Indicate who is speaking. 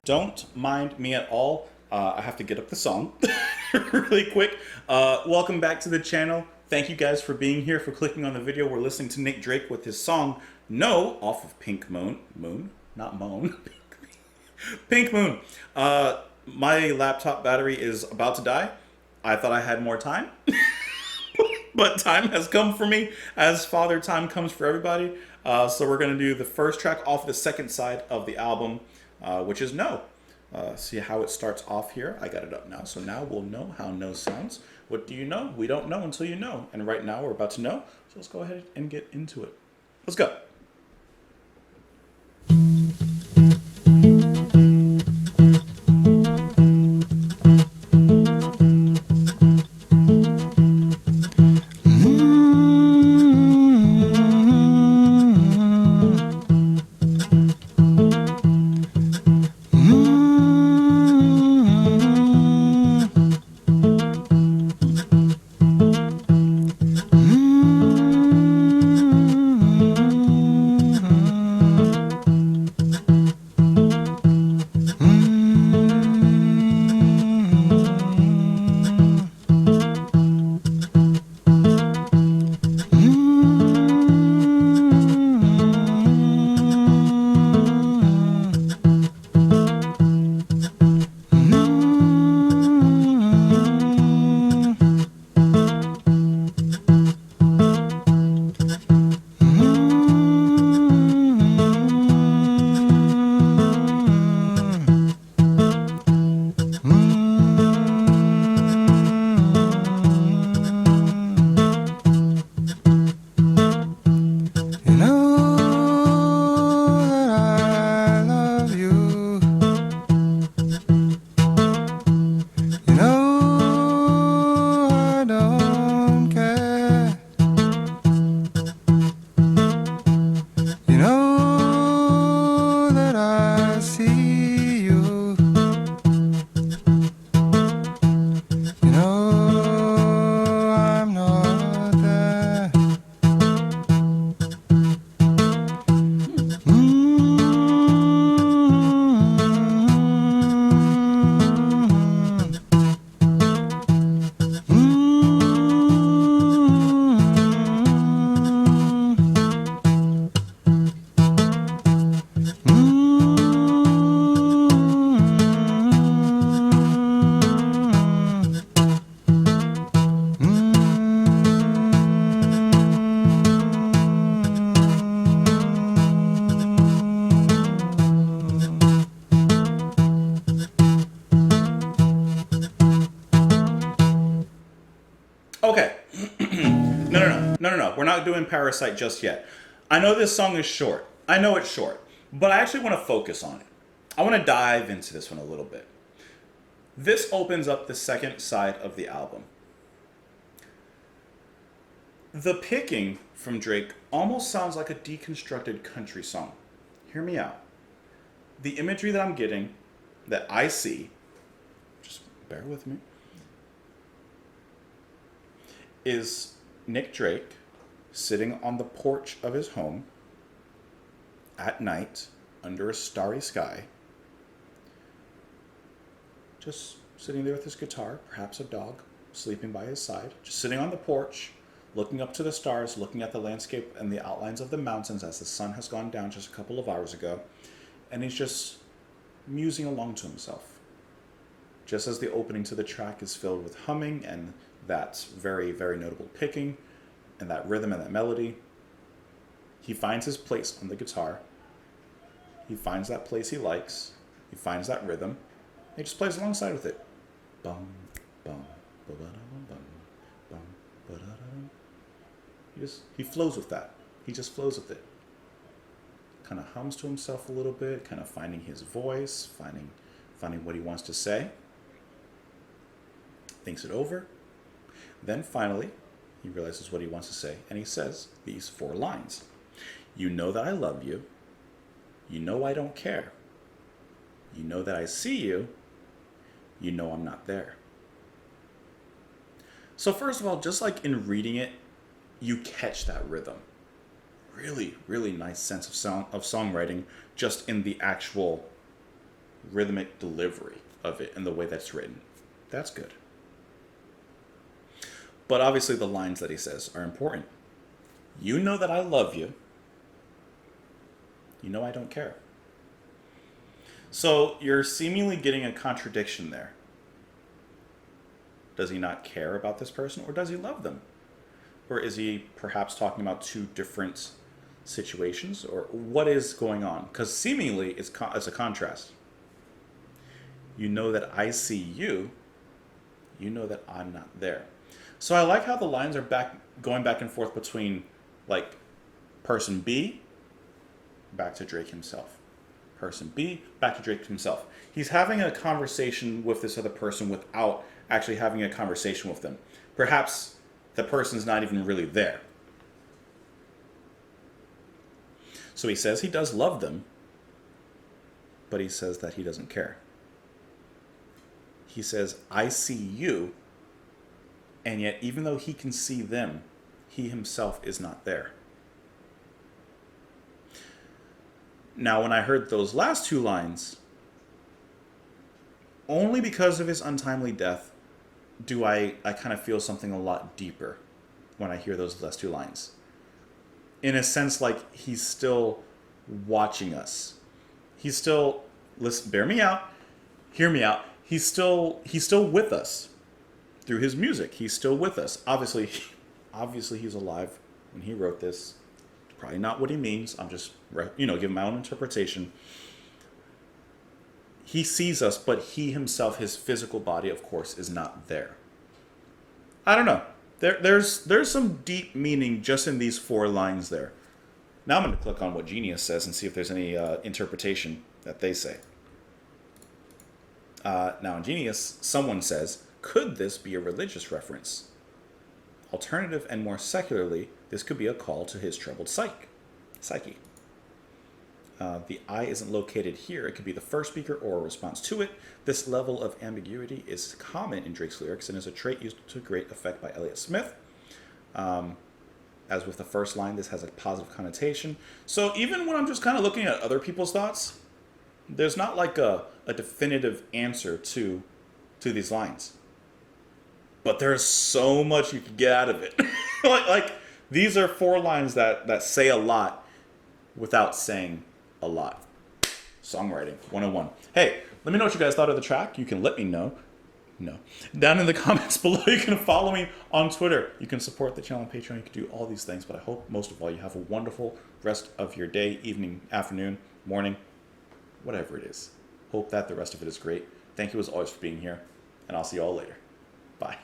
Speaker 1: Don't mind me at all. I have to get up the song really quick. Welcome back to the channel. Thank you guys for being here, for clicking on the video. We're listening to Nick Drake with his song No off of Pink Moon. Moon? Not Moan. Pink Moon. My laptop battery is about to die. I thought I had more time. But time has come for me, as Father Time comes for everybody. So we're going to do the first track off the second side of the album, which is No. See how it starts off here? I got it up now. So now we'll know how No sounds. What do you know? We don't know until you know. And right now we're about to know. So let's go ahead and get into it. Let's go. Okay. No. We're not doing Parasite just yet. I know this song is short. I know it's short. But I actually want to focus on it. I want to dive into this one a little bit. This opens up the second side of the album. The picking from Drake almost sounds like a deconstructed country song. Hear me out. The imagery that I'm getting, that I see, just bear with me, is Nick Drake sitting on the porch of his home at night under a starry sky, just sitting there with his guitar, perhaps a dog sleeping by his side, just sitting on the porch, looking up to the stars, looking at the landscape and the outlines of the mountains as the sun has gone down just a couple of hours ago, and he's just musing along to himself. Just as the opening to the track is filled with humming and that very, very notable picking and that rhythm and that melody, he finds his place on the guitar. He finds that place he likes. He finds that rhythm. He just plays alongside with it. Bum, bum, ba-ba-da-bum, bum, bum, ba-da-da-dum. He flows with that. He just flows with it. Kind of hums to himself a little bit, kind of finding his voice, finding what he wants to say. Thinks it over. Then finally, he realizes what he wants to say, and he says these 4 lines. You know that I love you. You know I don't care. You know that I see you. You know I'm not there. So first of all, just like in reading it, you catch that rhythm. really, really nice sense of songwriting just in the actual rhythmic delivery of it and the way that's written. That's good. But obviously the lines that he says are important. You know that I love you. You know I don't care. So you're seemingly getting a contradiction there. Does he not care about this person, or does he love them? Or is he perhaps talking about two different situations? Or what is going on? Because seemingly it's a contrast. You know that I see you. You know that I'm not there. So I like how the lines are going back and forth between, like, person B, back to Drake himself. Person B, back to Drake himself. He's having a conversation with this other person without actually having a conversation with them. Perhaps the person's not even really there. So he says he does love them, but he says that he doesn't care. He says, I see you, and yet even though he can see them, he himself is not there. Now, when I heard those last two lines, only because of his untimely death do I kind of feel something a lot deeper when I hear those last two lines. In a sense, like he's still watching us. He's still, listen, bear me out, hear me out. He's still with us through his music. He's still with us. Obviously he's alive when he wrote this. Probably not what he means. I'm just, giving my own interpretation. He sees us, but he himself, his physical body, of course, is not there. I don't know. There's some deep meaning just in these 4 lines there. Now I'm going to click on what Genius says and see if there's any interpretation that they say. Now in Genius, someone says, could this be a religious reference? Alternative and more secularly, this could be a call to his troubled psyche. The I isn't located here. It could be the first speaker or a response to it. This level of ambiguity is common in Drake's lyrics and is a trait used to great effect by Elliott Smith. As with the first line, this has a positive connotation. So even when I'm just kind of looking at other people's thoughts, there's not like a definitive answer to these lines. But there's so much you can get out of it. like these are 4 lines that say a lot without saying a lot. Songwriting 101. Hey, let me know what you guys thought of the track. You can let me know. No. Down in the comments below, you can follow me on Twitter. You can support the channel on Patreon. You can do all these things. But I hope most of all you have a wonderful rest of your day, evening, afternoon, morning, whatever it is. Hope that the rest of it is great. Thank you as always for being here. And I'll see you all later. Bye.